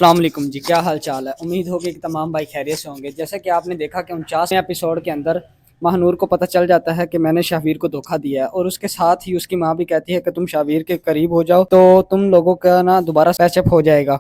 अस्सलाम वालेकुम जी, क्या हाल चाल है। उम्मीद होगी कि तमाम भाई खैरियत से होंगे। जैसे कि आपने देखा कि 49वें एपिसोड के अंदर महानूर को पता चल जाता है कि मैंने शाहवीर को धोखा दिया है, और उसके साथ ही उसकी माँ भी कहती है कि तुम शाहवीर के करीब हो जाओ तो तुम लोगों का ना दोबारा पैचअप हो जाएगा।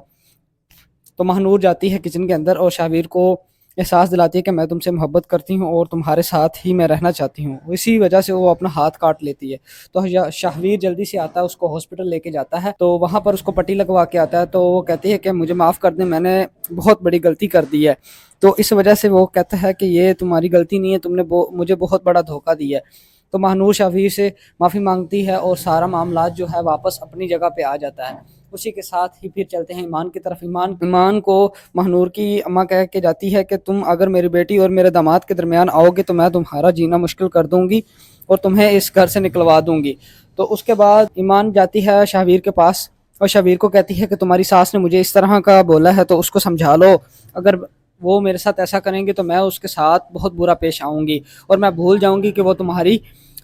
तो महानूर जाती है किचन के अंदर और शाहवीर को एहसास दिलाती है कि मैं तुमसे मोहब्बत करती हूँ और तुम्हारे साथ ही मैं रहना चाहती हूँ। इसी वजह से वो अपना हाथ काट लेती है। तो शाहवीर जल्दी से आता है, उसको हॉस्पिटल लेके जाता है। तो वहाँ पर उसको पट्टी लगवा के आता है। तो वो कहती है कि मुझे माफ़ कर दें, मैंने बहुत बड़ी गलती कर दी है। तो इस वजह से वो कहता है कि ये तुम्हारी गलती नहीं है, तुमने मुझे बहुत बड़ा धोखा दिया है। तो महानूर शाहवीर से माफ़ी मांगती है और सारा मामला जो है वापस अपनी जगह पे आ जाता है। उसी के साथ ही फिर चलते हैं ईमान की तरफ। ईमान को महानूर की अम्मा कह के जाती है कि तुम अगर मेरी बेटी और मेरे दामाद के दरमियान आओगे तो मैं तुम्हारा जीना मुश्किल कर दूंगी और तुम्हें इस घर से निकलवा दूंगी। तो उसके बाद ईमान जाती है शाहवीर के पास और शाहवीर को कहती है कि तुम्हारी सास ने मुझे इस तरह का बोला है तो उसको समझा लो। अगर वो मेरे साथ ऐसा करेंगे तो मैं उसके साथ बहुत बुरा पेश आऊँगी और मैं भूल जाऊँगी कि वो तुम्हारी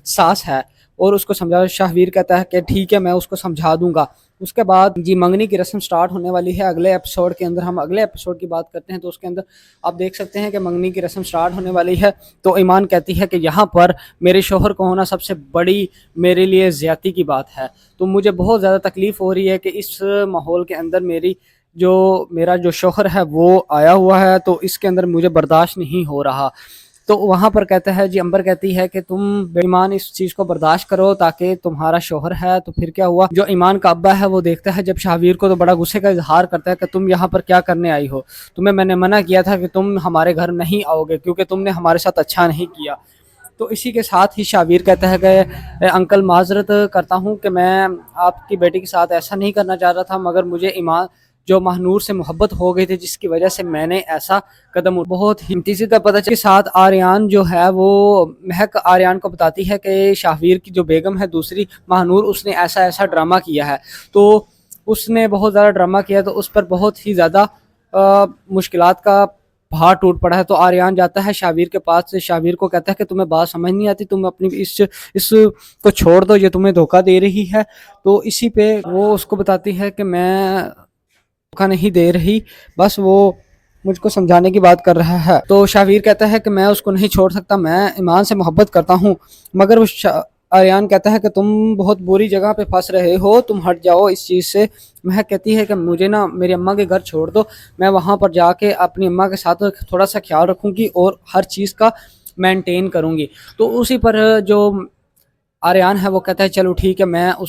सास है। और उसको समझा। शाहवीर कहता है कि ठीक है, मैं उसको समझा दूंगा। उसके बाद जी मंगनी की रस्म स्टार्ट होने वाली है अगले एपिसोड के अंदर। हम अगले एपिसोड की बात करते हैं तो उसके अंदर आप देख सकते हैं कि मंगनी की रस्म स्टार्ट होने वाली है। तो ईमान कहती है कि यहाँ पर मेरे शोहर को होना सबसे बड़ी मेरे लिए ज़्यादती की बात है। तो मुझे बहुत ज़्यादा तकलीफ़ हो रही है कि इस माहौल के अंदर मेरा जो शोहर है वो आया हुआ है, तो इसके अंदर मुझे बर्दाश्त नहीं हो रहा। तो वहाँ पर कहता है जी, अंबर कहती है कि तुम बेईमान इस चीज़ को बर्दाश्त करो ताकि तुम्हारा शोहर है। तो फिर क्या हुआ, जो ईमान का अब्बा है वो देखता है जब शाहवीर को, तो बड़ा गुस्से का इजहार करता है कि तुम यहाँ पर क्या करने आई हो, तुम्हें मैंने मना किया था कि तुम हमारे घर नहीं आओगे क्योंकि तुमने हमारे साथ अच्छा नहीं किया। तो इसी के साथ ही शाहवीर कहता है कि अंकल माजरत करता हूँ कि मैं आपकी बेटी के साथ ऐसा नहीं करना चाह रहा था, मगर मुझे ईमान जो महानूर से मोहब्बत हो गई थी जिसकी वजह से मैंने ऐसा कदम बहुत ही तीसरी तरह पता चला। के साथ आर्यन जो है वो महक आर्यन को बताती है कि शाहवीर की जो बेगम है दूसरी महानूर, उसने ऐसा ऐसा ड्रामा किया है। तो उसने बहुत ज़्यादा ड्रामा किया तो उस पर बहुत ही ज़्यादा मुश्किलात का पहाड़ टूट पड़ा है। तो आर्यन जाता है शाहवीर के पास से, शाहवीर को कहता है कि तुम्हें बात समझ नहीं आती, तुम अपनी इस को छोड़ दो, ये तुम्हें धोखा दे रही है। तो इसी पे वो उसको बताती है कि मैं धोखा नहीं दे रही, बस वो मुझको समझाने की बात कर रहा है। तो शाहवीर कहता है कि मैं उसको नहीं छोड़ सकता, मैं ईमान से मोहब्बत करता हूँ। मगर वो आर्यन कहता है कि तुम बहुत बुरी जगह पे फंस रहे हो, तुम हट जाओ इस चीज़ से। महक कहती है कि मुझे ना मेरी अम्मा के घर छोड़ दो, मैं वहाँ पर जाके अपनी अम्मा के साथ थोड़ा सा ख्याल रखूँगी और हर चीज़ का मेंटेन करूँगी। तो उसी पर जो आर्यन है वो कहता है चलो ठीक है, मैं